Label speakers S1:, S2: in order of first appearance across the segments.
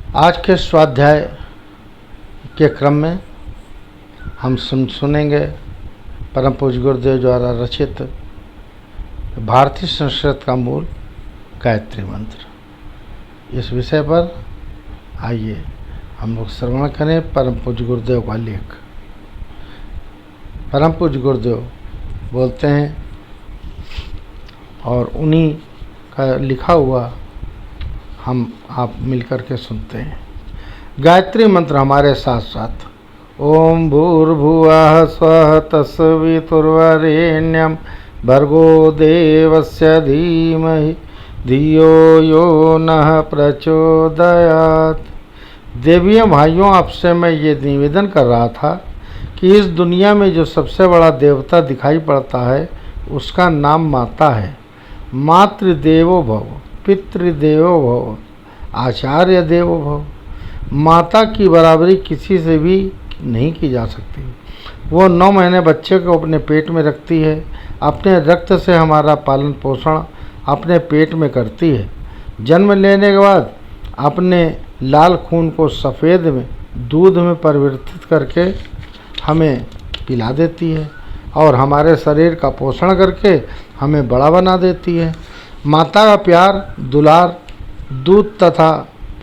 S1: आज के स्वाध्याय के क्रम में हम सुनेंगे परम पूज्य गुरुदेव द्वारा रचित भारतीय संस्कृत का मूल गायत्री मंत्र। इस विषय पर आइए हम लोग श्रवण करें परम पूज्य गुरुदेव का लेख। परम पूज्य गुरुदेव बोलते हैं और उन्हीं का लिखा हुआ आप मिलकर के सुनते हैं। गायत्री मंत्र हमारे साथ साथ ओम भूर्भुवः स्वः तत्सवितुर्वरेण्यं भर्गो देवस्य धीमहि धियो यो नः प्रचोदयात्। देवियों भाइयों, आपसे मैं ये निवेदन कर रहा था कि इस दुनिया में जो सबसे बड़ा देवता दिखाई पड़ता है उसका नाम माता है। मातृदेवो भव, पितृदेवो भव, आचार्य देवो भव। माता की बराबरी किसी से भी नहीं की जा सकती। वो 9 महीने बच्चे को अपने पेट में रखती है, अपने रक्त से हमारा पालन पोषण अपने पेट में करती है। जन्म लेने के बाद अपने लाल खून को सफ़ेद में दूध में परिवर्तित करके हमें पिला देती है और हमारे शरीर का पोषण करके हमें बड़ा बना देती है। माता का प्यार, दुलार, दूध तथा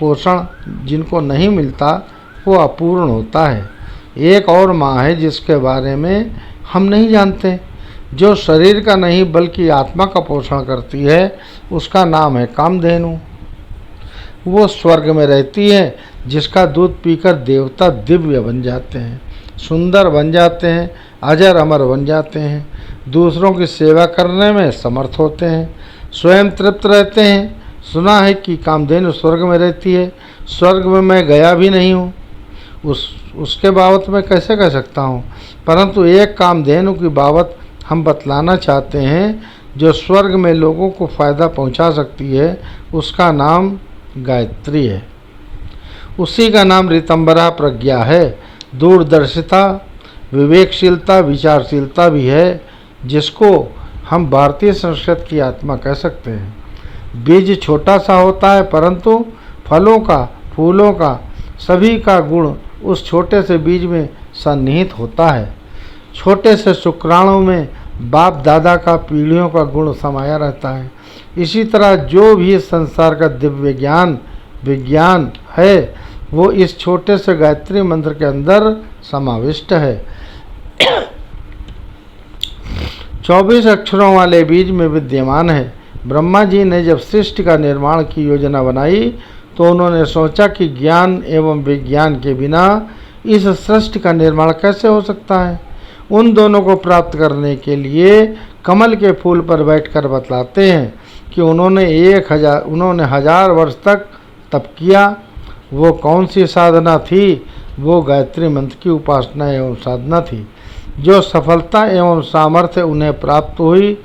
S1: पोषण जिनको नहीं मिलता वो अपूर्ण होता है। एक और माँ है जिसके बारे में हम नहीं जानते, जो शरीर का नहीं बल्कि आत्मा का पोषण करती है। उसका नाम है कामधेनु। वो स्वर्ग में रहती है, जिसका दूध पीकर देवता दिव्य बन जाते हैं, सुंदर बन जाते हैं, अजर अमर बन जाते हैं, दूसरों की सेवा करने में समर्थ होते हैं, स्वयं तृप्त रहते हैं। सुना है कि कामधेनु स्वर्ग में रहती है। स्वर्ग में मैं गया भी नहीं हूँ, उसके बाबत मैं कैसे कह सकता हूँ, परंतु एक कामधेनु की बाबत हम बतलाना चाहते हैं जो स्वर्ग में लोगों को फ़ायदा पहुँचा सकती है। उसका नाम गायत्री है। उसी का नाम ऋतंबरा प्रज्ञा है। दूरदर्शिता, विवेकशीलता, विचारशीलता भी है, जिसको हम भारतीय संस्कृत की आत्मा कह सकते हैं। बीज छोटा सा होता है, परंतु फलों का, फूलों का, सभी का गुण उस छोटे से बीज में सन्निहित होता है। छोटे से शुक्राणु में बाप दादा का, पीढ़ियों का गुण समाया रहता है। इसी तरह जो भी संसार का दिव्य ज्ञान, विज्ञान है, वो इस छोटे से गायत्री मंत्र के अंदर समाविष्ट है। 24 अक्षरों वाले बीज में विद्यमान है। ब्रह्मा जी ने जब सृष्टि का निर्माण की योजना बनाई तो उन्होंने सोचा कि ज्ञान एवं विज्ञान के बिना इस सृष्टि का निर्माण कैसे हो सकता है। उन दोनों को प्राप्त करने के लिए कमल के फूल पर बैठकर बतलाते हैं कि उन्होंने 1000 वर्ष तक तप किया। वो कौन सी साधना थी? वो गायत्री मंत्र की उपासना एवं साधना थी। जो सफलता एवं सामर्थ्य उन्हें प्राप्त हुई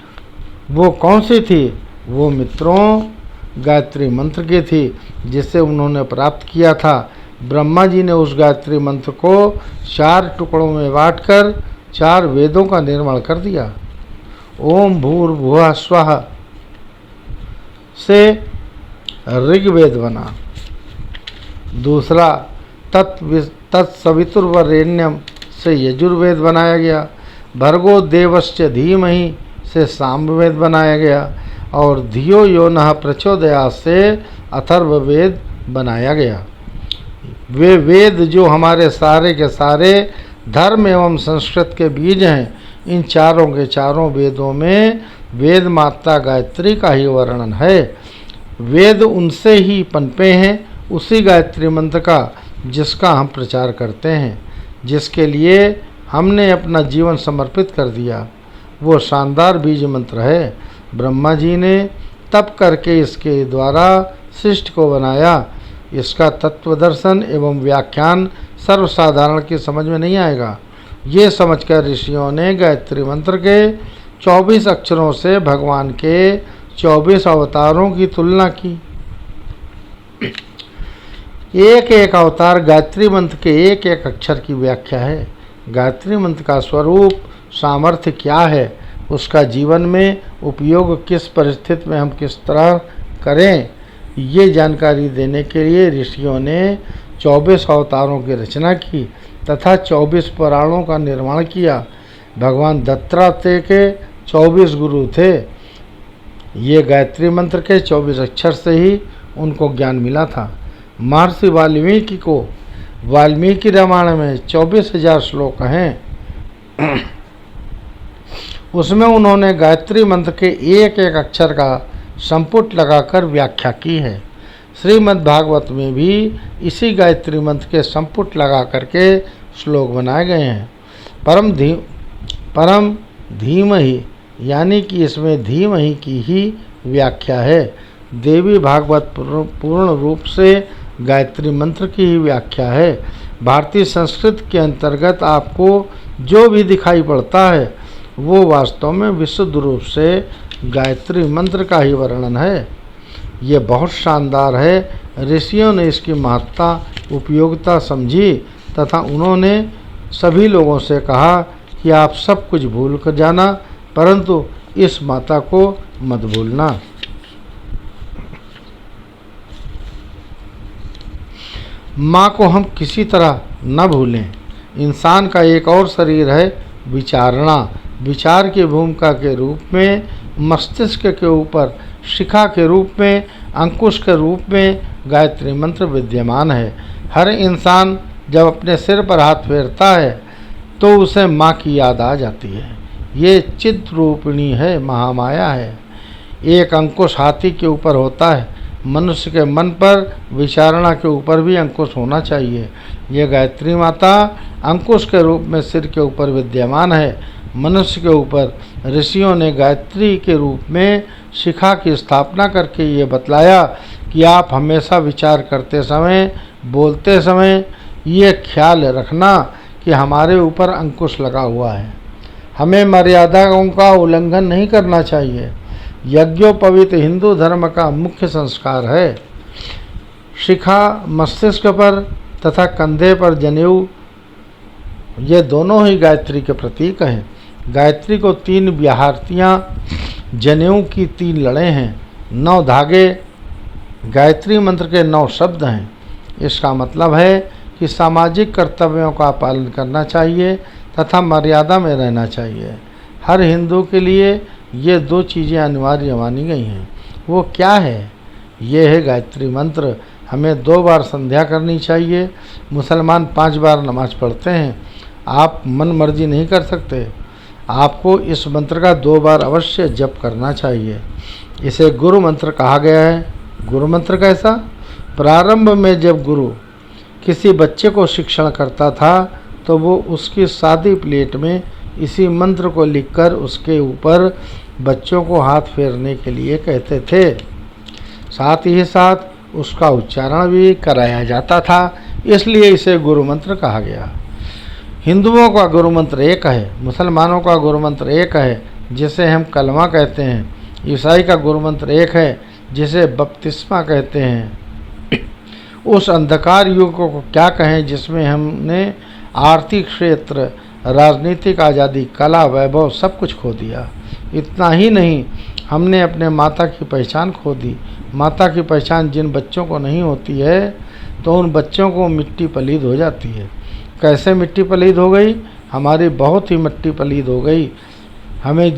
S1: वो कौन सी थी? वो मित्रों गायत्री मंत्र की थी, जिसे उन्होंने प्राप्त किया था। ब्रह्मा जी ने उस गायत्री मंत्र को 4 टुकड़ों में बांटकर 4 वेदों का निर्माण कर दिया। ओम भूर्भुवः स्वः से ऋग्वेद बना। दूसरा तत्सवितुर्वरेण्यम से यजुर्वेद बनाया गया। भर्गो देवस्य धीमहि से सामवेद बनाया गया और धियो यो नः प्रचोदयात् से अथर्ववेद बनाया गया। वे वेद जो हमारे सारे के सारे धर्म एवं संस्कृत के बीज हैं, इन चारों के चारों वेदों में वेद माता गायत्री का ही वर्णन है। वेद उनसे ही पनपे हैं, उसी गायत्री मंत्र का जिसका हम प्रचार करते हैं, जिसके लिए हमने अपना जीवन समर्पित कर दिया। वो शानदार बीज मंत्र है। ब्रह्मा जी ने तप करके इसके द्वारा सृष्टि को बनाया। इसका तत्व दर्शन एवं व्याख्यान सर्वसाधारण की समझ में नहीं आएगा। ये समझकर ऋषियों ने गायत्री मंत्र के 24 अक्षरों से भगवान के 24 अवतारों की तुलना की। एक एक अवतार गायत्री मंत्र के एक एक अक्षर की व्याख्या है। गायत्री मंत्र का स्वरूप, सामर्थ्य क्या है, उसका जीवन में उपयोग किस परिस्थिति में हम किस तरह करें, ये जानकारी देने के लिए ऋषियों ने 24 अवतारों की रचना की तथा 24 पुराणों का निर्माण किया। भगवान दत्तात्रेय के 24 गुरु थे। ये गायत्री मंत्र के 24 अक्षर से ही उनको ज्ञान मिला था। महर्षि वाल्मीकि को वाल्मीकि रामायण में 24,000 श्लोक हैं। उसमें उन्होंने गायत्री मंत्र के एक एक अक्षर का संपुट लगाकर व्याख्या की है। श्रीमद् भागवत में भी इसी गायत्री मंत्र के संपुट लगा करके श्लोक बनाए गए हैं। परम धीमहि यानी कि इसमें धीमहि की ही व्याख्या है। देवी भागवत पूर्ण रूप से गायत्री मंत्र की ही व्याख्या है। भारतीय संस्कृत के अंतर्गत आपको जो भी दिखाई पड़ता है वो वास्तव में विशुद्ध रूप से गायत्री मंत्र का ही वर्णन है। ये बहुत शानदार है। ऋषियों ने इसकी महत्ता उपयोगिता समझी तथा उन्होंने सभी लोगों से कहा कि आप सब कुछ भूल कर जाना, परंतु इस माता को मत भूलना। माँ को हम किसी तरह न भूलें। इंसान का एक और शरीर है विचारणा। विचार की भूमिका के रूप में मस्तिष्क के ऊपर शिखा के रूप में अंकुश के रूप में गायत्री मंत्र विद्यमान है। हर इंसान जब अपने सिर पर हाथ फेरता है तो उसे माँ की याद आ जाती है। ये चित्त रूपिणी है, महामाया है। एक अंकुश हाथी के ऊपर होता है, मनुष्य के मन पर विचारणा के ऊपर भी अंकुश होना चाहिए। यह गायत्री माता अंकुश के रूप में सिर के ऊपर विद्यमान है। मनुष्य के ऊपर ऋषियों ने गायत्री के रूप में शिखा की स्थापना करके ये बतलाया कि आप हमेशा विचार करते समय, बोलते समय ये ख्याल रखना कि हमारे ऊपर अंकुश लगा हुआ है। हमें मर्यादाओं का उल्लंघन नहीं करना चाहिए। यज्ञोपवीत हिंदू धर्म का मुख्य संस्कार है। शिखा मस्तिष्क पर तथा कंधे पर जनेऊ, ये दोनों ही गायत्री के प्रतीक हैं। गायत्री को 3 व्याहृतियाँ, जनेऊ की 3 लड़ें हैं, 9 धागे गायत्री मंत्र के 9 शब्द हैं। इसका मतलब है कि सामाजिक कर्तव्यों का पालन करना चाहिए तथा मर्यादा में रहना चाहिए। हर हिंदू के लिए ये 2 चीज़ें अनिवार्य मानी गई हैं। वो क्या है? ये है गायत्री मंत्र। हमें 2 बार संध्या करनी चाहिए। मुसलमान 5 बार नमाज पढ़ते हैं। आप मन मर्जी नहीं कर सकते। आपको इस मंत्र का 2 बार अवश्य जप करना चाहिए। इसे गुरु मंत्र कहा गया है। गुरु मंत्र कैसा? प्रारंभ में जब गुरु किसी बच्चे को शिक्षण करता था तो वो उसकी सादी प्लेट में इसी मंत्र को लिखकर उसके ऊपर बच्चों को हाथ फेरने के लिए कहते थे। साथ ही साथ उसका उच्चारण भी कराया जाता था, इसलिए इसे गुरु मंत्र कहा गया। हिंदुओं का गुरु मंत्र एक है, मुसलमानों का गुरु मंत्र एक है जिसे हम कलमा कहते हैं। ईसाई का गुरु मंत्र एक है जिसे बपतिस्मा कहते हैं। उस अंधकार युग को क्या कहें जिसमें हमने आर्थिक क्षेत्र, राजनीतिक आज़ादी, कला, वैभव सब कुछ खो दिया। इतना ही नहीं, हमने अपने माता की पहचान खो दी। माता की पहचान जिन बच्चों को नहीं होती है तो उन बच्चों को मिट्टी पलीद हो जाती है। कैसे मिट्टी पलीद हो गई? हमारी बहुत ही मिट्टी पलीद हो गई। हमें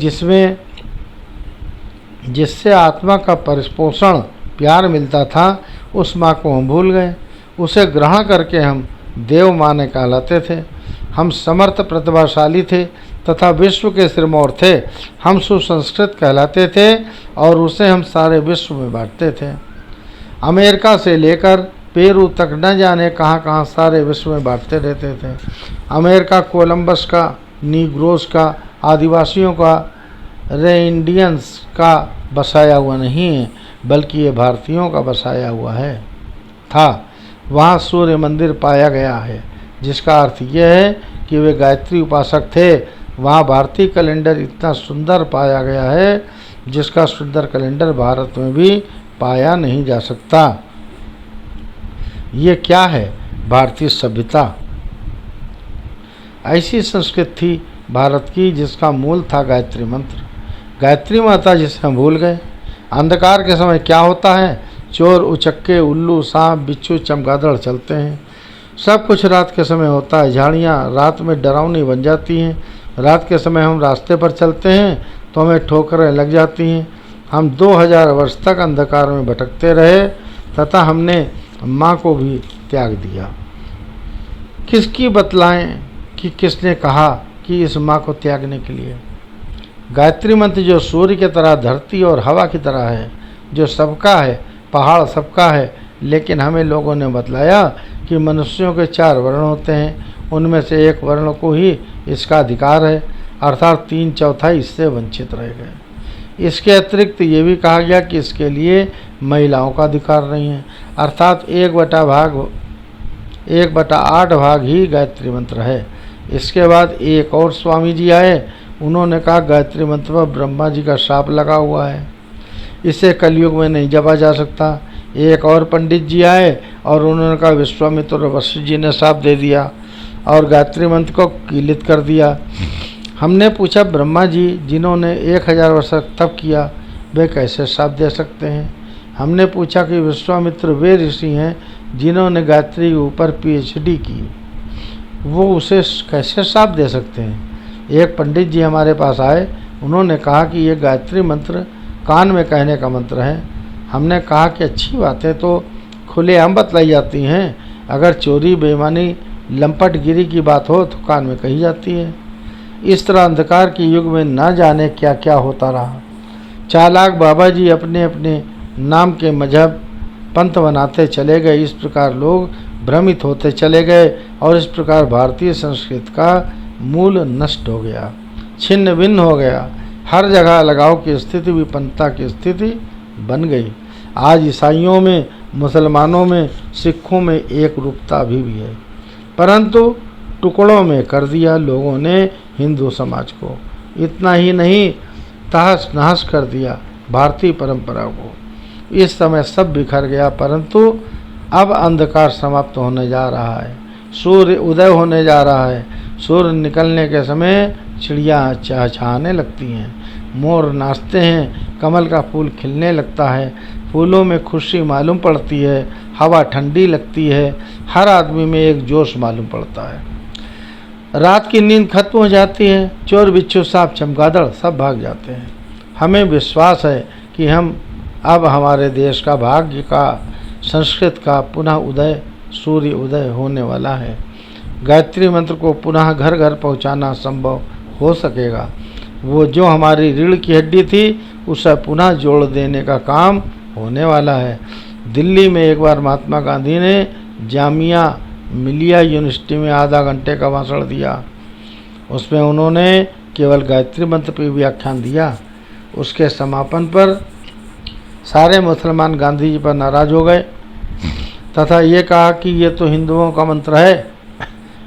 S1: जिससे आत्मा का परिपोषण, प्यार मिलता था, उस माँ को हम भूल गए। उसे ग्रहण करके हम देव माने कहलाते थे। हम समर्थ, प्रतिभाशाली थे तथा विश्व के सिरमौर थे। हम सुसंस्कृत कहलाते थे और उसे हम सारे विश्व में बांटते थे। अमेरिका से लेकर पेरू तक न जाने कहाँ कहाँ सारे विश्व में बांटते रहते थे। अमेरिका कोलंबस का, नीग्रोस का, आदिवासियों का, इंडियंस का बसाया हुआ नहीं है, बल्कि ये भारतीयों का बसाया हुआ है था। वहाँ सूर्य मंदिर पाया गया है, जिसका अर्थ यह है कि वे गायत्री उपासक थे। वहाँ भारतीय कैलेंडर इतना सुंदर पाया गया है जिसका सुंदर कैलेंडर भारत में भी पाया नहीं जा सकता। ये क्या है? भारतीय सभ्यता। ऐसी संस्कृति थी भारत की जिसका मूल था गायत्री मंत्र। गायत्री माता जिसे हम भूल गए। अंधकार के समय क्या होता है? चोर, उचक्के, उल्लू, सांप, बिच्छू, चमगादड़ चलते हैं। सब कुछ रात के समय होता है। झाड़ियाँ रात में डरावनी बन जाती हैं। रात के समय हम रास्ते पर चलते हैं तो हमें ठोकरें लग जाती हैं। हम 2000 वर्ष तक अंधकार में भटकते रहे तथा हमने माँ को भी त्याग दिया। किसकी बतलाएं कि किसने कहा कि इस माँ को त्यागने के लिए? गायत्री मंत्र जो सूर्य की तरह, धरती और हवा की तरह है, जो सबका है, पहाड़ सबका है, लेकिन हमें लोगों ने बतलाया कि मनुष्यों के 4 वर्ण होते हैं, उनमें से एक वर्ण को ही इसका अधिकार है, अर्थात 3/4 इससे वंचित रह गए। इसके अतिरिक्त ये भी कहा गया कि इसके लिए महिलाओं का अधिकार नहीं है, अर्थात 1/8 भाग ही गायत्री मंत्र है। इसके बाद एक और स्वामी जी आए, उन्होंने कहा गायत्री मंत्र पर ब्रह्मा जी का शाप लगा हुआ है, इसे कलयुग में नहीं जपा जा सकता। एक और पंडित जी आए और उन्होंने कहा विश्वामित्र और वशिष्ठ जी ने शाप दे दिया और गायत्री मंत्र को कीलित कर दिया। हमने पूछा ब्रह्मा जी जिन्होंने 1000 वर्ष तक तप किया, वे कैसे शाप दे सकते हैं? हमने पूछा कि विश्वामित्र वे ऋषि हैं जिन्होंने गायत्री के ऊपर PhD की, वो उसे कैसे शाप दे सकते हैं? एक पंडित जी हमारे पास आए, उन्होंने कहा कि ये गायत्री मंत्र कान में कहने का मंत्र है। हमने कहा कि अच्छी बातें तो खुलेआम बतलाई जाती हैं, अगर चोरी, बेईमानी, लंपटगिरी की बात हो तो कान में कही जाती है। इस तरह अंधकार के युग में ना जाने क्या क्या होता रहा। चालाक बाबा जी अपने अपने नाम के मजहब, पंथ बनाते चले गए। इस प्रकार लोग भ्रमित होते चले गए और इस प्रकार भारतीय संस्कृति का मूल नष्ट हो गया, छिन्न भिन्न हो गया। हर जगह अलगाव की स्थिति, विपन्नता की स्थिति बन गई। आज ईसाइयों में, मुसलमानों में, सिखों में एक रूपता अभी भी है, परंतु टुकड़ों में कर दिया लोगों ने हिंदू समाज को। इतना ही नहीं, तहस नहस कर दिया भारतीय परंपरा को। इस समय सब बिखर गया, परंतु अब अंधकार समाप्त होने जा रहा है, सूर्य उदय होने जा रहा है। सूर्य निकलने के समय चिड़िया चहचहाने लगती हैं, मोर नाचते हैं, कमल का फूल खिलने लगता है, फूलों में खुशी मालूम पड़ती है, हवा ठंडी लगती है, हर आदमी में एक जोश मालूम पड़ता है। रात की नींद खत्म हो जाती है, चोर, बिच्छू, सांप, चमगादड़ सब भाग जाते हैं। हमें विश्वास है कि हम अब हमारे देश का, भाग्य का, संस्कृत का पुनः उदय, सूर्य उदय होने वाला है। गायत्री मंत्र को पुनः घर घर पहुंचाना संभव हो सकेगा। वो जो हमारी रीढ़ की हड्डी थी उसे पुनः जोड़ देने का काम होने वाला है। दिल्ली में एक बार महात्मा गांधी ने जामिया मिलिया यूनिवर्सिटी में आधा घंटे का भाषण दिया। उसमें उन्होंने केवल गायत्री मंत्र पर व्याख्यान दिया। उसके समापन पर सारे मुसलमान गांधी जी पर नाराज हो गए तथा ये कहा कि ये तो हिंदुओं का मंत्र है,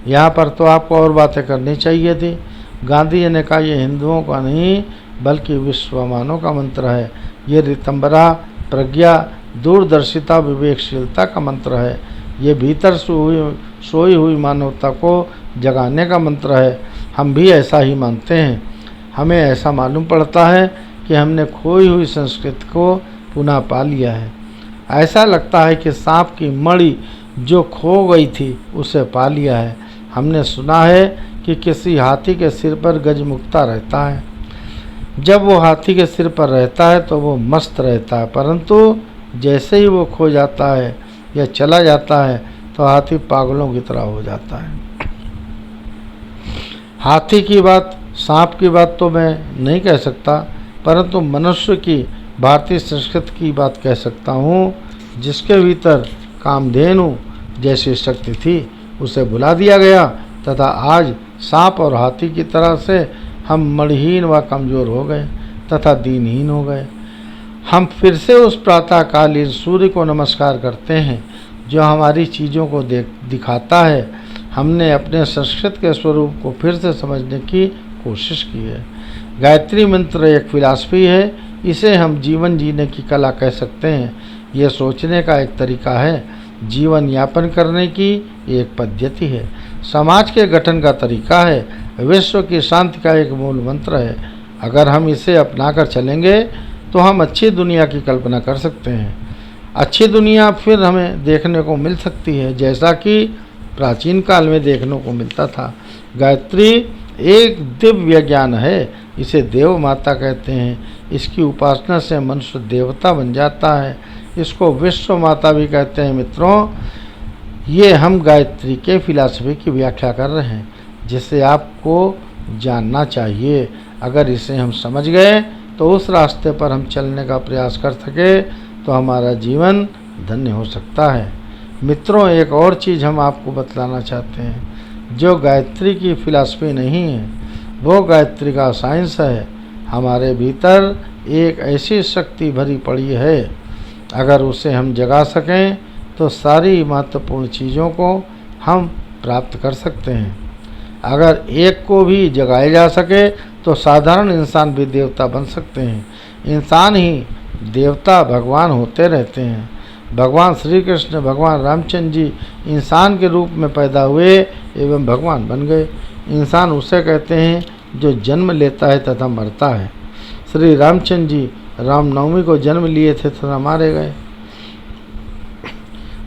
S1: यहाँ पर तो आपको और बातें करनी चाहिए थी। गांधी जी ने कहा ये हिंदुओं का नहीं बल्कि विश्वमानव का मंत्र है। ये रितंबरा, प्रज्ञा, दूरदर्शिता, विवेकशीलता का मंत्र है। ये भीतर सोई हुई मानवता को जगाने का मंत्र है। हम भी ऐसा ही मानते हैं। हमें ऐसा मालूम पड़ता है कि हमने खोई हुई संस्कृति को पुनः पा लिया है। ऐसा लगता है कि सांप की मणि जो खो गई थी उसे पा लिया है। हमने सुना है कि किसी हाथी के सिर पर गजमुक्ता रहता है। जब वो हाथी के सिर पर रहता है तो वो मस्त रहता है, परंतु जैसे ही वो खो जाता है या चला जाता है तो हाथी पागलों की तरह हो जाता है। हाथी की बात, सांप की बात तो मैं नहीं कह सकता, परंतु मनुष्य की, भारतीय संस्कृति की बात कह सकता हूँ, जिसके भीतर कामधेनु जैसी शक्ति थी उसे बुला दिया गया तथा आज सांप और हाथी की तरह से हम मणिहीन व कमज़ोर हो गए तथा दीनहीन हो गए। हम फिर से उस प्रातःकालीन सूर्य को नमस्कार करते हैं जो हमारी चीज़ों को दिखाता है। हमने अपने संस्कृत के स्वरूप को फिर से समझने की कोशिश की है। गायत्री मंत्र एक फिलॉसफी है, इसे हम जीवन जीने की कला कह सकते हैं। यह सोचने का एक तरीका है, जीवन यापन करने की एक पद्धति है, समाज के गठन का तरीका है, विश्व की शांति का एक मूल मंत्र है। अगर हम इसे अपनाकर चलेंगे तो हम अच्छी दुनिया की कल्पना कर सकते हैं। अच्छी दुनिया फिर हमें देखने को मिल सकती है, जैसा कि प्राचीन काल में देखने को मिलता था। गायत्री एक दिव्य ज्ञान है, इसे देव माता कहते हैं। इसकी उपासना से मनुष्य देवता बन जाता है। इसको विश्व माता भी कहते हैं। मित्रों, ये हम गायत्री के फिलॉसफी की व्याख्या कर रहे हैं, जिसे आपको जानना चाहिए। अगर इसे हम समझ गए तो उस रास्ते पर हम चलने का प्रयास कर सके तो हमारा जीवन धन्य हो सकता है। मित्रों, एक और चीज़ हम आपको बतलाना चाहते हैं, जो गायत्री की फिलॉसफी नहीं है, वो गायत्री का साइंस है। हमारे भीतर एक ऐसी शक्ति भरी पड़ी है, अगर उसे हम जगा सकें तो सारी महत्वपूर्ण चीज़ों को हम प्राप्त कर सकते हैं। अगर एक को भी जगाया जा सके तो साधारण इंसान भी देवता बन सकते हैं। इंसान ही देवता भगवान होते रहते हैं। भगवान श्री कृष्ण, भगवान रामचंद्र जी इंसान के रूप में पैदा हुए एवं भगवान बन गए। इंसान उसे कहते हैं जो जन्म लेता है तथा मरता है। श्री रामचंद्र जी रामनवमी को जन्म लिए थे तथा मारे गए।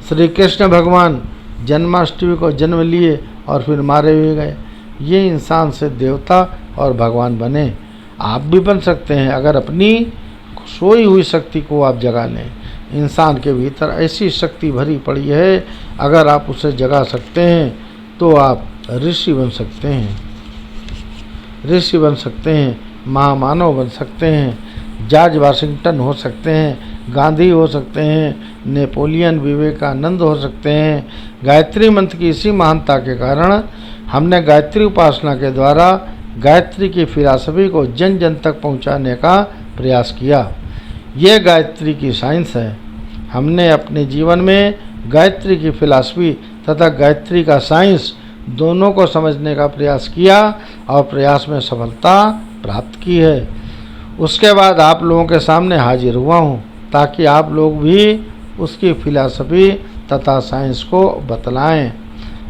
S1: श्री कृष्ण भगवान जन्माष्टमी को जन्म लिए और फिर मारे हुए गए। ये इंसान से देवता और भगवान बने। आप भी बन सकते हैं, अगर अपनी सोई हुई शक्ति को आप जगा लें। इंसान के भीतर ऐसी शक्ति भरी पड़ी है, अगर आप उसे जगा सकते हैं तो आप ऋषि बन सकते हैं, ऋषि बन सकते हैं, महामानव बन सकते हैं, जॉर्ज वाशिंगटन हो सकते हैं, गांधी हो सकते हैं, नेपोलियन, विवेकानंद हो सकते हैं। गायत्री मंत्र की इसी महानता के कारण हमने गायत्री उपासना के द्वारा गायत्री की फिलॉसफी को जन जन तक पहुंचाने का प्रयास किया। ये गायत्री की साइंस है। हमने अपने जीवन में गायत्री की फिलॉसफी तथा गायत्री का साइंस दोनों को समझने का प्रयास किया और प्रयास में सफलता प्राप्त की है। उसके बाद आप लोगों के सामने हाजिर हुआ हूँ, ताकि आप लोग भी उसकी फिलॉसफी तथा साइंस को बतलाएं।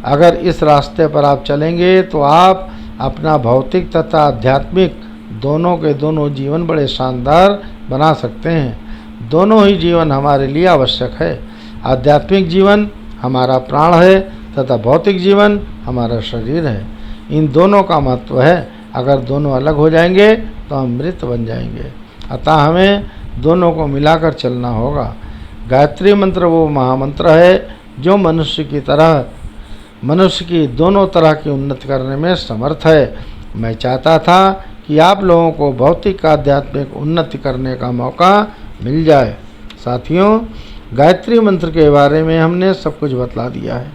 S1: अगर इस रास्ते पर आप चलेंगे तो आप अपना भौतिक तथा आध्यात्मिक दोनों के दोनों जीवन बड़े शानदार बना सकते हैं। दोनों ही जीवन हमारे लिए आवश्यक है। आध्यात्मिक जीवन हमारा प्राण है तथा भौतिक जीवन हमारा शरीर है। इन दोनों का महत्व है। अगर दोनों अलग हो जाएंगे तो हम मृत बन जाएंगे। अतः हमें दोनों को मिलाकर चलना होगा। गायत्री मंत्र वो महामंत्र है जो मनुष्य की दोनों तरह की उन्नति करने में समर्थ है। मैं चाहता था कि आप लोगों को भौतिक आध्यात्मिक उन्नति करने का मौका मिल जाए। साथियों, गायत्री मंत्र के बारे में हमने सब कुछ बतला दिया है।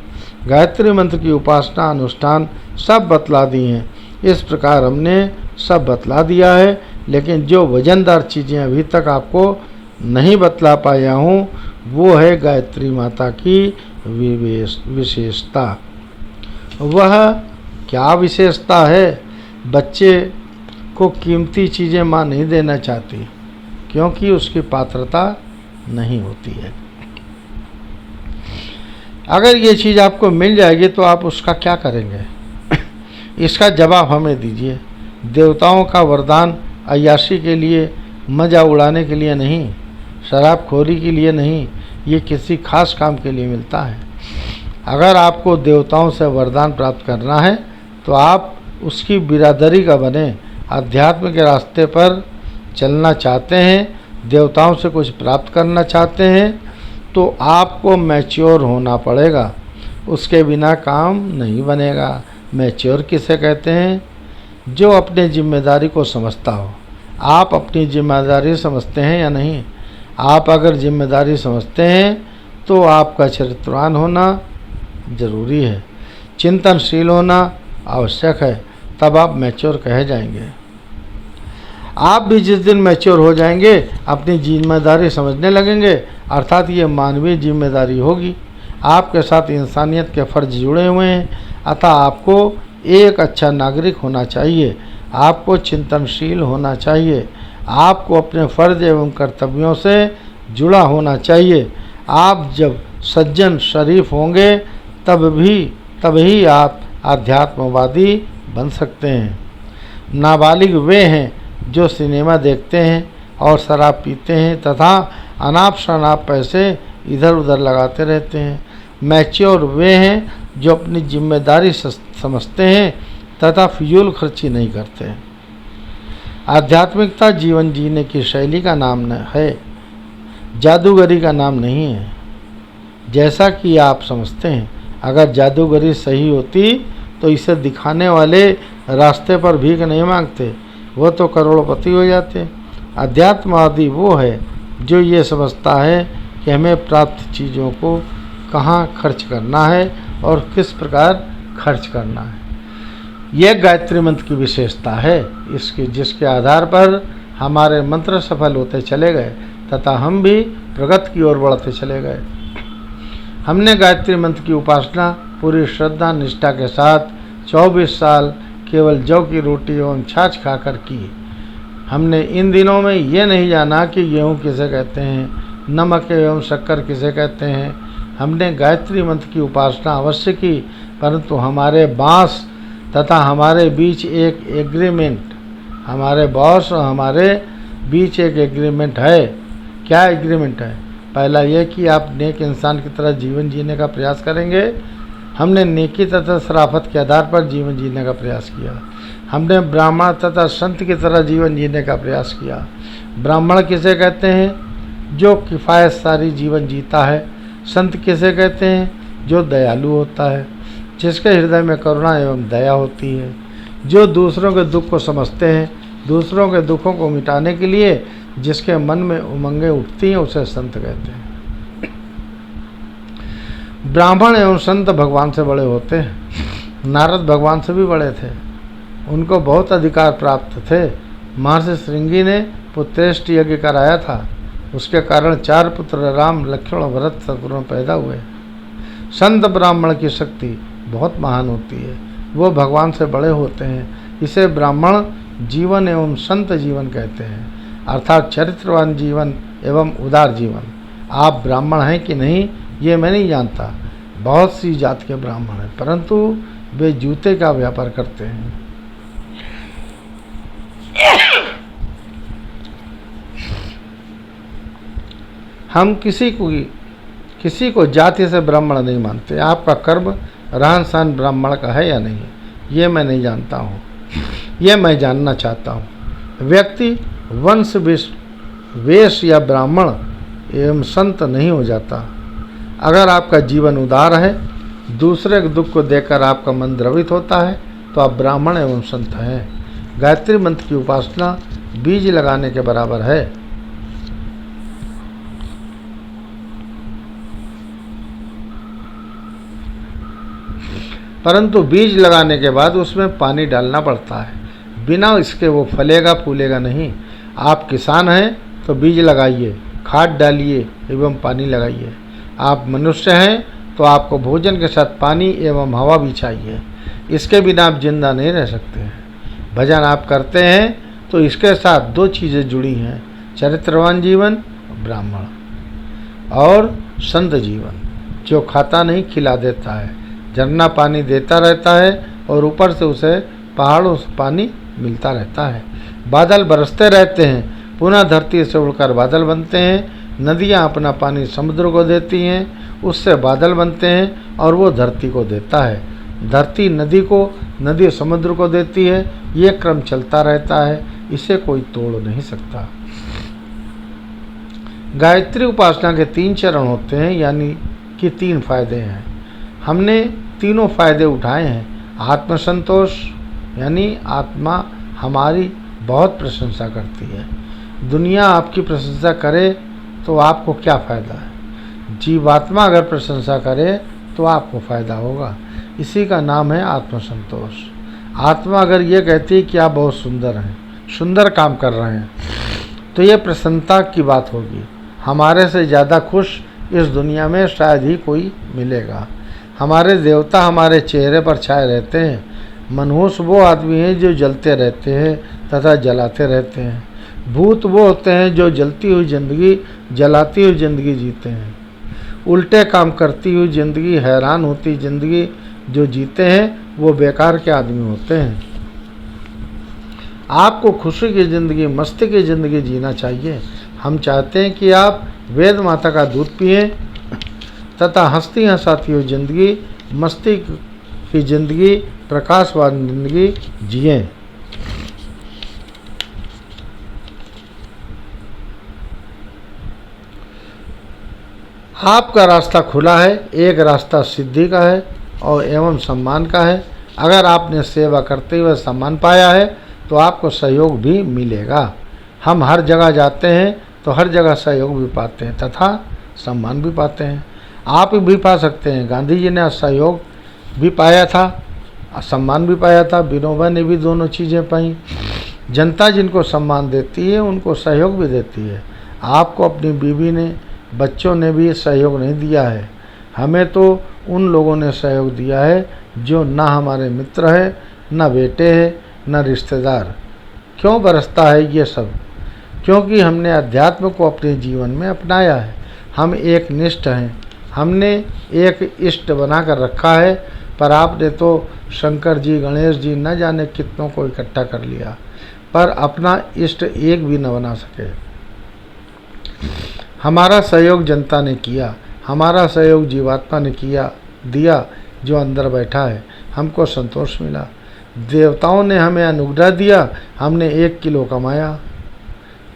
S1: गायत्री मंत्र की उपासना, अनुष्ठान सब बतला दिए हैं। इस प्रकार हमने सब बतला दिया है, लेकिन जो वजनदार चीज़ें अभी तक आपको नहीं बतला पाया हूँ, वो है गायत्री माता की विशेषता। वह क्या विशेषता है? बच्चे को कीमती चीज़ें माँ नहीं देना चाहती, क्योंकि उसकी पात्रता नहीं होती है। अगर ये चीज़ आपको मिल जाएगी तो आप उसका क्या करेंगे? इसका जवाब हमें दीजिए। देवताओं का वरदान अय्याशी के लिए, मज़ा उड़ाने के लिए नहीं, शराबखोरी के लिए नहीं, ये किसी खास काम के लिए मिलता है। अगर आपको देवताओं से वरदान प्राप्त करना है तो आप उसकी बिरादरी का बने। अध्यात्म के रास्ते पर चलना चाहते हैं, देवताओं से कुछ प्राप्त करना चाहते हैं, तो आपको मैच्योर होना पड़ेगा। उसके बिना काम नहीं बनेगा। मैच्योर किसे कहते हैं? जो अपनी जिम्मेदारी को समझता हो। आप अपनी जिम्मेदारी समझते हैं या नहीं? आप अगर जिम्मेदारी समझते हैं तो आपका चरित्रवान होना जरूरी है, चिंतनशील होना आवश्यक है, तब आप मैच्योर कहे जाएंगे। आप भी जिस दिन मैच्योर हो जाएंगे, अपनी जिम्मेदारी समझने लगेंगे, अर्थात ये मानवीय जिम्मेदारी होगी। आपके साथ इंसानियत के फ़र्ज जुड़े हुए हैं, अतः आपको एक अच्छा नागरिक होना चाहिए, आपको चिंतनशील होना चाहिए, आपको अपने फ़र्ज एवं कर्तव्यों से जुड़ा होना चाहिए। आप जब सज्जन शरीफ होंगे तभी आप आध्यात्मवादी बन सकते हैं। नाबालिग वे हैं जो सिनेमा देखते हैं और शराब पीते हैं तथा अनाप शनाप पैसे इधर उधर लगाते रहते हैं। मैच्योर वे हैं जो अपनी जिम्मेदारी समझते हैं तथा फिजूल खर्ची नहीं करते हैं। आध्यात्मिकता जीवन जीने की शैली का नाम है, जादूगरी का नाम नहीं है, जैसा कि आप समझते हैं। अगर जादूगरी सही होती तो इसे दिखाने वाले रास्ते पर भीख नहीं मांगते, वो तो करोड़पति हो जाते। अध्यात्मवादी वो है जो ये समझता है कि हमें प्राप्त चीज़ों को कहाँ खर्च करना है और किस प्रकार खर्च करना है। यह गायत्री मंत्र की विशेषता है, जिसके आधार पर हमारे मंत्र सफल होते चले गए तथा हम भी प्रगति की ओर बढ़ते चले गए। हमने गायत्री मंत्र की उपासना पूरी श्रद्धा निष्ठा के साथ 24 साल केवल जौ की रोटी एवं छाछ खाकर की। हमने इन दिनों में ये नहीं जाना कि गेहूँ किसे कहते हैं, नमक एवं शक्कर किसे कहते हैं। हमने गायत्री मंत्र की उपासना अवश्य की, परंतु हमारे बांस तथा हमारे बीच एक एग्रीमेंट, हमारे बॉस और हमारे बीच एक एग्रीमेंट है। क्या एग्रीमेंट है? पहला यह कि आप नेक इंसान की तरह जीवन जीने का प्रयास करेंगे। हमने नेकी तथा शराफत के आधार पर जीवन जीने का प्रयास किया। हमने ब्राह्मण तथा संत की तरह जीवन जीने का प्रयास किया। ब्राह्मण किसे कहते हैं? जो किफ़ायत सारी जीवन जीता है। संत किसे कहते हैं? जो दयालु होता है, जिसके हृदय में करुणा एवं दया होती है, जो दूसरों के दुख को समझते हैं, दूसरों के दुखों को मिटाने के लिए जिसके मन में उमंगें उठती हैं, उसे संत कहते हैं। ब्राह्मण एवं संत भगवान से बड़े होते हैं। नारद भगवान से भी बड़े थे, उनको बहुत अधिकार प्राप्त थे। महर्षि श्रृंगी ने पुत्रेष्ट यज्ञ कराया था, उसके कारण 4 पुत्र राम, लक्ष्मण और भरत शत्रुघ्न पैदा हुए। संत ब्राह्मण की शक्ति बहुत महान होती है, वो भगवान से बड़े होते हैं। इसे ब्राह्मण जीवन एवं संत जीवन कहते हैं, अर्थात चरित्रवान जीवन एवं उदार जीवन। आप ब्राह्मण हैं कि नहीं ये मैं नहीं जानता। बहुत सी जात के ब्राह्मण हैं, परंतु वे जूते का व्यापार करते हैं। हम किसी को जाति से ब्राह्मण नहीं मानते। आपका कर्म रहन सहन ब्राह्मण का है या नहीं, ये मैं नहीं जानता हूँ, ये मैं जानना चाहता हूँ। व्यक्ति वंश वेश या ब्राह्मण एवं संत नहीं हो जाता। अगर आपका जीवन उदार है, दूसरे के दुख को देखकर आपका मन द्रवित होता है, तो आप ब्राह्मण एवं संत हैं। गायत्री मंत्र की उपासना बीज लगाने के बराबर है। परंतु बीज लगाने के बाद उसमें पानी डालना पड़ता है, बिना इसके वो फलेगा फूलेगा नहीं। आप किसान हैं तो बीज लगाइए, खाद डालिए एवं पानी लगाइए। आप मनुष्य हैं तो आपको भोजन के साथ पानी एवं हवा भी चाहिए, इसके बिना आप जिंदा नहीं रह सकते हैं। भजन आप करते हैं तो इसके साथ 2 चीज़ें जुड़ी हैं, चरित्रवान जीवन, ब्राह्मण, और संत जीवन, जो खाता नहीं खिला देता है, झरना पानी देता रहता है और ऊपर से उसे पहाड़ों से पानी मिलता रहता है। बादल बरसते रहते हैं, पुनः धरती से उड़कर बादल बनते हैं। नदियाँ अपना पानी समुद्र को देती हैं, उससे बादल बनते हैं और वो धरती को देता है। धरती नदी को, नदी समुद्र को देती है। ये क्रम चलता रहता है, इसे कोई तोड़ नहीं सकता। गायत्री उपासना के 3 चरण होते हैं, यानी कि 3 फायदे हैं। हमने तीनों फायदे उठाए हैं। आत्मसंतोष, यानी आत्मा हमारी बहुत प्रशंसा करती है। दुनिया आपकी प्रशंसा करे तो आपको क्या फ़ायदा है? जीवात्मा अगर प्रशंसा करे तो आपको फ़ायदा होगा। इसी का नाम है आत्मसंतोष। आत्मा अगर ये कहती है कि आप बहुत सुंदर हैं, सुंदर काम कर रहे हैं, तो ये प्रसन्नता की बात होगी। हमारे से ज़्यादा खुश इस दुनिया में शायद ही कोई मिलेगा। हमारे देवता हमारे चेहरे पर छाए रहते हैं। मनहूस वो आदमी हैं जो जलते रहते हैं तथा जलाते रहते हैं। भूत वो होते हैं जो जलती हुई ज़िंदगी, जलाती हुई ज़िंदगी जीते हैं। उल्टे काम करती हुई ज़िंदगी, हैरान होती ज़िंदगी जो जीते हैं, वो बेकार के आदमी होते हैं। आपको खुशी की ज़िंदगी, मस्ती की ज़िंदगी जीना चाहिए। हम चाहते हैं कि आप वेद माता का दूध पिएं तथा हंसती हैं साथियों ज़िंदगी, मस्ती की ज़िंदगी, प्रकाशवान ज़िंदगी जिएं। आपका रास्ता खुला है, एक रास्ता सिद्धि का है और एवं सम्मान का है। अगर आपने सेवा करते हुए सम्मान पाया है तो आपको सहयोग भी मिलेगा। हम हर जगह जाते हैं तो हर जगह सहयोग भी पाते हैं तथा सम्मान भी पाते हैं। आप भी पा सकते हैं। गांधी जी ने सहयोग भी पाया था, सम्मान भी पाया था। विनोबा ने भी दोनों चीज़ें पाई। जनता जिनको सम्मान देती है उनको सहयोग भी देती है। आपको अपनी बीवी ने, बच्चों ने भी सहयोग नहीं दिया है। हमें तो उन लोगों ने सहयोग दिया है जो ना हमारे मित्र है, ना बेटे हैं, ना रिश्तेदार। क्यों बरसता है ये सब? क्योंकि हमने अध्यात्म को अपने जीवन में अपनाया है। हम एक निष्ठ हैं, हमने एक इष्ट बना कर रखा है। पर आपने तो शंकर जी, गणेश जी, न जाने कितनों को इकट्ठा कर लिया, पर अपना इष्ट एक भी न बना सके। हमारा सहयोग जनता ने किया, हमारा सहयोग जीवात्मा ने दिया जो अंदर बैठा है। हमको संतोष मिला। देवताओं ने हमें अनुग्रह दिया, हमने 1 किलो कमाया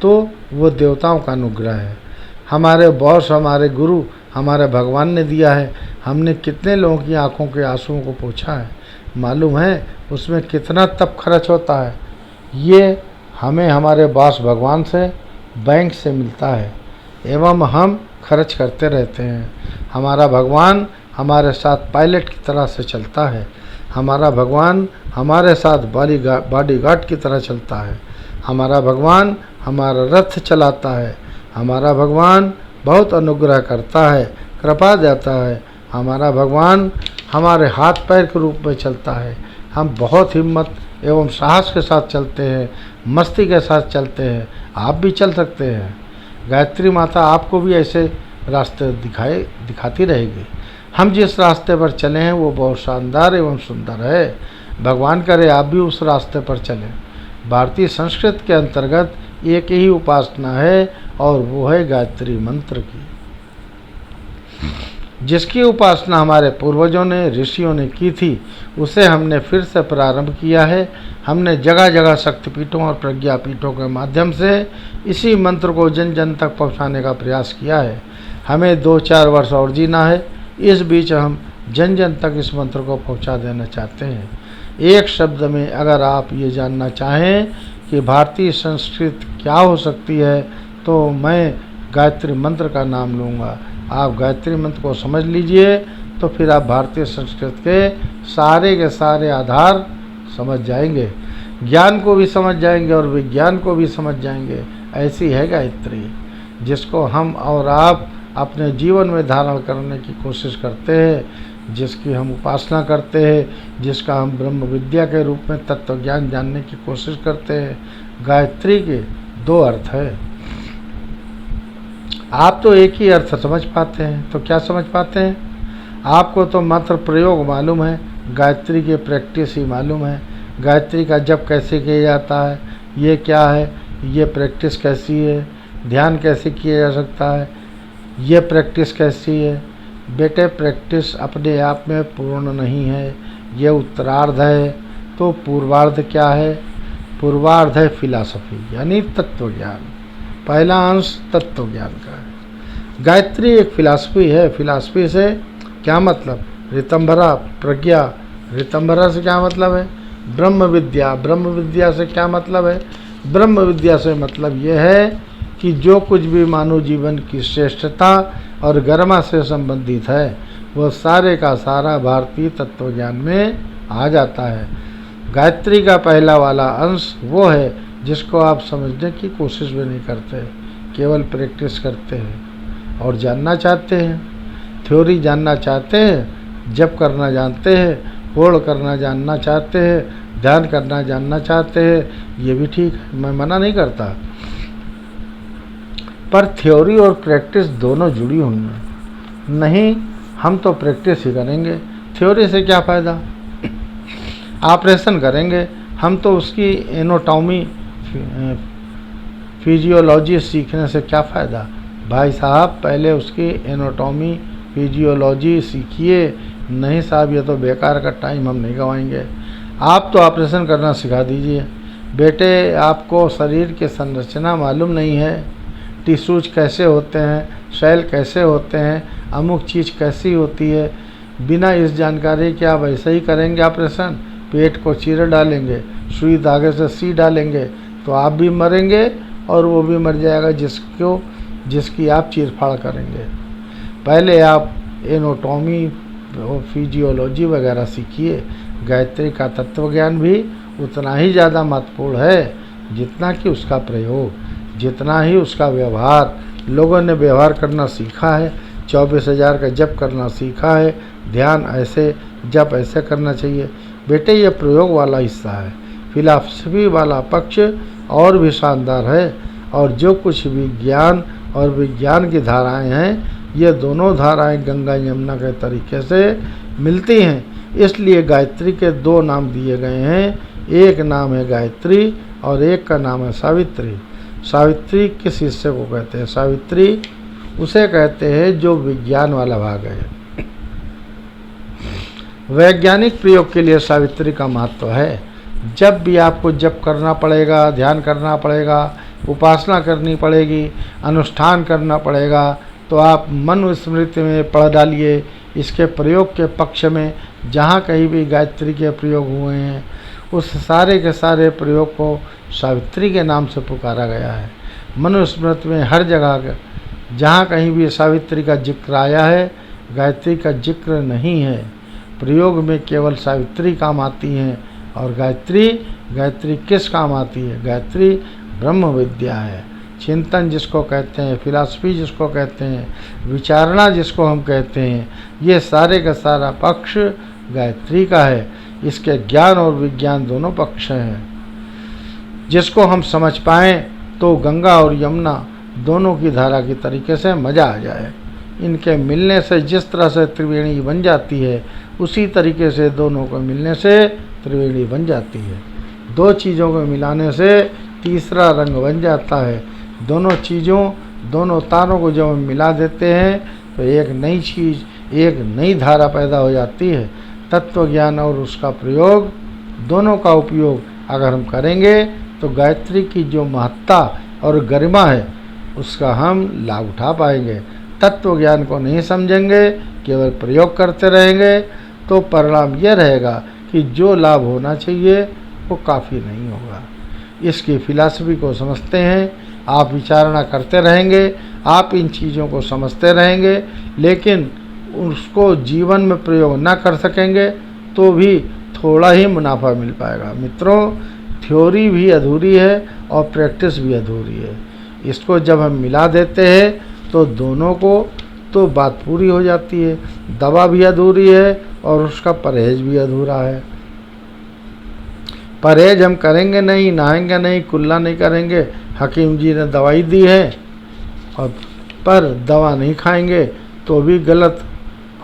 S1: तो वो देवताओं का अनुग्रह है। हमारे बॉस, हमारे गुरु, हमारे भगवान ने दिया है। हमने कितने लोगों की आंखों के आंसुओं को पोंछा है, मालूम है उसमें कितना तप खर्च होता है। ये हमें हमारे बॉस भगवान से, बैंक से मिलता है एवं हम खर्च करते रहते हैं। हमारा भगवान हमारे साथ पायलट की तरह से चलता है। हमारा भगवान हमारे साथ बॉडीगार्ड की तरह चलता है। हमारा भगवान हमारा रथ चलाता है। हमारा भगवान बहुत अनुग्रह करता है, कृपा देता है। हमारा भगवान हमारे हाथ पैर के रूप में चलता है। हम बहुत हिम्मत एवं साहस के साथ चलते हैं, मस्ती के साथ चलते हैं। आप भी चल सकते हैं। गायत्री माता आपको भी ऐसे रास्ते दिखाती रहेगी। हम जिस रास्ते पर चले हैं वो बहुत शानदार एवं सुंदर है। भगवान करे आप भी उस रास्ते पर चलें। भारतीय संस्कृति के अंतर्गत एक ही उपासना है और वो है गायत्री मंत्र की, जिसकी उपासना हमारे पूर्वजों ने, ऋषियों ने की थी। उसे हमने फिर से प्रारंभ किया है। हमने जगह जगह शक्तिपीठों और प्रज्ञापीठों के माध्यम से इसी मंत्र को जन जन तक पहुंचाने का प्रयास किया है। हमें 2-4 वर्ष और जीना है। इस बीच हम जन जन तक इस मंत्र को पहुंचा देना चाहते हैं। एक शब्द में अगर आप ये जानना चाहें कि भारतीय संस्कृति क्या हो सकती है तो मैं गायत्री मंत्र का नाम लूँगा। आप गायत्री मंत्र को समझ लीजिए तो फिर आप भारतीय संस्कृति के सारे आधार समझ जाएंगे, ज्ञान को भी समझ जाएंगे और विज्ञान को भी समझ जाएंगे। ऐसी है गायत्री, जिसको हम और आप अपने जीवन में धारण करने की कोशिश करते हैं, जिसकी हम उपासना करते हैं, जिसका हम ब्रह्म विद्या के रूप में तत्व ज्ञान जानने की कोशिश करते हैं। गायत्री के 2 अर्थ है। आप तो एक ही अर्थ समझ पाते हैं, तो क्या समझ पाते हैं? आपको तो मात्र प्रयोग मालूम है, गायत्री की प्रैक्टिस ही मालूम है। गायत्री का जप कैसे किया जाता है, ये क्या है, ये प्रैक्टिस कैसी है, ध्यान कैसे किया जा सकता है, ये प्रैक्टिस कैसी है। बेटे, प्रैक्टिस अपने आप में पूर्ण नहीं है, ये उत्तरार्ध है। तो पूर्वार्ध क्या है? पूर्वार्ध है फिलॉसफी यानी तत्व ज्ञान। पहला अंश तत्व ज्ञान का है। गायत्री एक फिलॉसफी है। फिलॉसफी से क्या मतलब? ऋतंभरा, प्रज्ञा। ऋतंभरा से क्या मतलब है? ब्रह्म विद्या। ब्रह्म विद्या से क्या मतलब है? ब्रह्म विद्या से मतलब यह है कि जो कुछ भी मानव जीवन की श्रेष्ठता और गरिमा से संबंधित है वह सारे का सारा भारतीय तत्व ज्ञान में आ जाता है। गायत्री का पहला वाला अंश वो है जिसको आप समझने की कोशिश भी नहीं करते, केवल प्रैक्टिस करते हैं और जानना चाहते हैं। थ्योरी जानना चाहते हैं, जप करना जानते हैं, पूर्ण करना जानना चाहते हैं, ध्यान करना जानना चाहते हैं, ये भी ठीक है, मैं मना नहीं करता। पर थ्योरी और प्रैक्टिस दोनों जुड़ी हुई हैं। नहीं, हम तो प्रैक्टिस ही करेंगे। थ्योरी से क्या फ़ायदा? ऑपरेशन करेंगे हम तो उसकी एनाटॉमी, फिजियोलॉजी सीखने से क्या फ़ायदा? भाई साहब, पहले उसकी एनाटॉमी, फिजियोलॉजी सीखिए। नहीं साहब, ये तो बेकार का टाइम हम नहीं गंवाएंगे। आप तो ऑपरेशन करना सिखा दीजिए। बेटे, आपको शरीर की संरचना मालूम नहीं है, टिश्यूज कैसे होते हैं, सेल कैसे होते हैं, अमुक चीज़ कैसी होती है। बिना इस जानकारी के आप ऐसे ही करेंगे ऑपरेशन, पेट को चीरे डालेंगे, सुई धागे से सी डालेंगे, तो आप भी मरेंगे और वो भी मर जाएगा जिसकी आप चीरफाड़ करेंगे। पहले आप एनाटॉमी और फिजियोलॉजी वगैरह सीखिए। गायत्री का तत्व ज्ञान भी उतना ही ज़्यादा महत्वपूर्ण है जितना कि उसका प्रयोग, जितना ही उसका व्यवहार। लोगों ने व्यवहार करना सीखा है, 24,000 का जप करना सीखा है, ध्यान ऐसे जप ऐसे करना चाहिए। बेटे, ये प्रयोग वाला हिस्सा है। फिलॉसफी वाला पक्ष और भी शानदार है। और जो कुछ विज्ञान और विज्ञान की धाराएं हैं, ये दोनों धाराएं गंगा यमुना के तरीके से मिलती हैं। इसलिए गायत्री के दो नाम दिए गए हैं, एक नाम है गायत्री और एक का नाम है सावित्री। सावित्री किस हिस्से को कहते हैं? सावित्री उसे कहते हैं जो विज्ञान वाला भाग है। वैज्ञानिक प्रयोग के लिए सावित्री का महत्व है। जब भी आपको जप करना पड़ेगा, ध्यान करना पड़ेगा, उपासना करनी पड़ेगी, अनुष्ठान करना पड़ेगा, तो आप मन स्मृति में पढ़ डालिए। इसके प्रयोग के पक्ष में जहाँ कहीं भी गायत्री के प्रयोग हुए हैं, उस सारे के सारे प्रयोग को सावित्री के नाम से पुकारा गया है। मनुस्मृति में हर जगह जहाँ कहीं भी सावित्री का जिक्र आया है, गायत्री का जिक्र नहीं है। प्रयोग में केवल सावित्री काम आती हैं। और गायत्री किस काम आती है? गायत्री ब्रह्म विद्या है। चिंतन जिसको कहते हैं, फिलॉसफी जिसको कहते हैं, विचारणा जिसको हम कहते हैं, ये सारे का सारा पक्ष गायत्री का है। इसके ज्ञान और विज्ञान दोनों पक्ष हैं। जिसको हम समझ पाएँ तो गंगा और यमुना दोनों की धारा की तरीके से मज़ा आ जाए। इनके मिलने से जिस तरह से त्रिवेणी बन जाती है, उसी तरीके से दोनों को मिलने से त्रिवेणी बन जाती है। दो चीज़ों को मिलाने से तीसरा रंग बन जाता है। दोनों चीज़ों, दोनों तारों को जब हम मिला देते हैं तो एक नई चीज़, एक नई धारा पैदा हो जाती है। तत्व ज्ञान और उसका प्रयोग, दोनों का उपयोग अगर हम करेंगे तो गायत्री की जो महत्ता और गरिमा है उसका हम लाभ उठा पाएंगे। तत्व ज्ञान को नहीं समझेंगे, केवल प्रयोग करते रहेंगे, तो परिणाम यह रहेगा कि जो लाभ होना चाहिए वो काफ़ी नहीं होगा। इसकी फिलॉसफी को समझते हैं, आप विचारणा करते रहेंगे, आप इन चीज़ों को समझते रहेंगे, लेकिन उसको जीवन में प्रयोग ना कर सकेंगे तो भी थोड़ा ही मुनाफा मिल पाएगा। मित्रों, थ्योरी भी अधूरी है और प्रैक्टिस भी अधूरी है। इसको जब हम मिला देते हैं तो दोनों को तो बात पूरी हो जाती है। दवा भी अधूरी है और उसका परहेज भी अधूरा है। परहेज हम करेंगे नहीं, नहाएंगे नहीं, कुल्ला नहीं करेंगे, हकीम जी ने दवाई दी है और पर दवा नहीं खाएंगे तो भी गलत,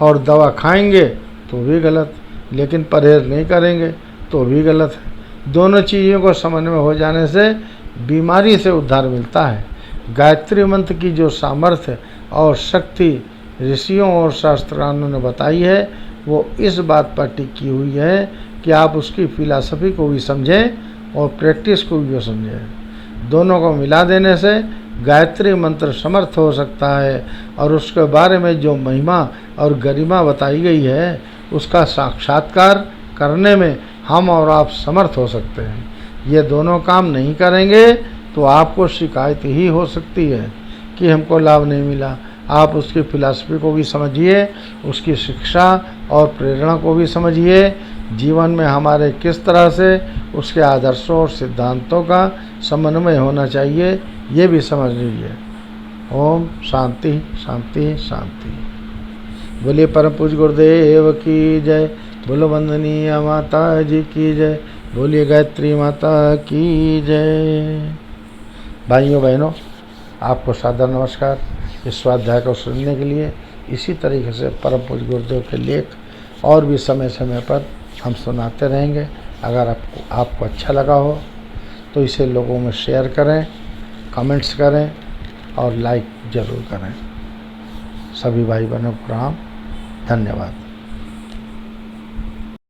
S1: और दवा खाएंगे तो भी गलत, लेकिन परहेज नहीं करेंगे तो भी गलत है। दोनों चीज़ों को समन्वय हो जाने से बीमारी से उद्धार मिलता है। गायत्री मंत्र की जो सामर्थ्य और शक्ति ऋषियों और शास्त्रानों ने बताई है, वो इस बात पर टिकी हुई है कि आप उसकी फिलॉसफी को भी समझें और प्रैक्टिस को भी समझें। दोनों को मिला देने से गायत्री मंत्र समर्थ हो सकता है और उसके बारे में जो महिमा और गरिमा बताई गई है उसका साक्षात्कार करने में हम और आप समर्थ हो सकते हैं। ये दोनों काम नहीं करेंगे तो आपको शिकायत ही हो सकती है कि हमको लाभ नहीं मिला। आप उसकी फिलॉसफी को भी समझिए, उसकी शिक्षा और प्रेरणा को भी समझिए। जीवन में हमारे किस तरह से उसके आदर्शों और सिद्धांतों का समन्वय होना चाहिए, ये भी समझ लीजिए। ओम शांति शांति शांति। बोलिए परम पूज्य गुरुदेव की जय। बोलो वंदनीय माता जी की जय। बोलिए गायत्री माता की जय। भाइयों बहनों, आपको सादर नमस्कार। इस स्वाध्याय को सुनने के लिए इसी तरीके से परम पूज्य गुरुदेव के लेख और भी समय समय पर हम सुनाते रहेंगे। अगर आपको अच्छा लगा हो तो इसे लोगों में शेयर करें, कमेंट्स करें और लाइक ज़रूर करें। सभी भाई बहनों को प्रणाम, धन्यवाद।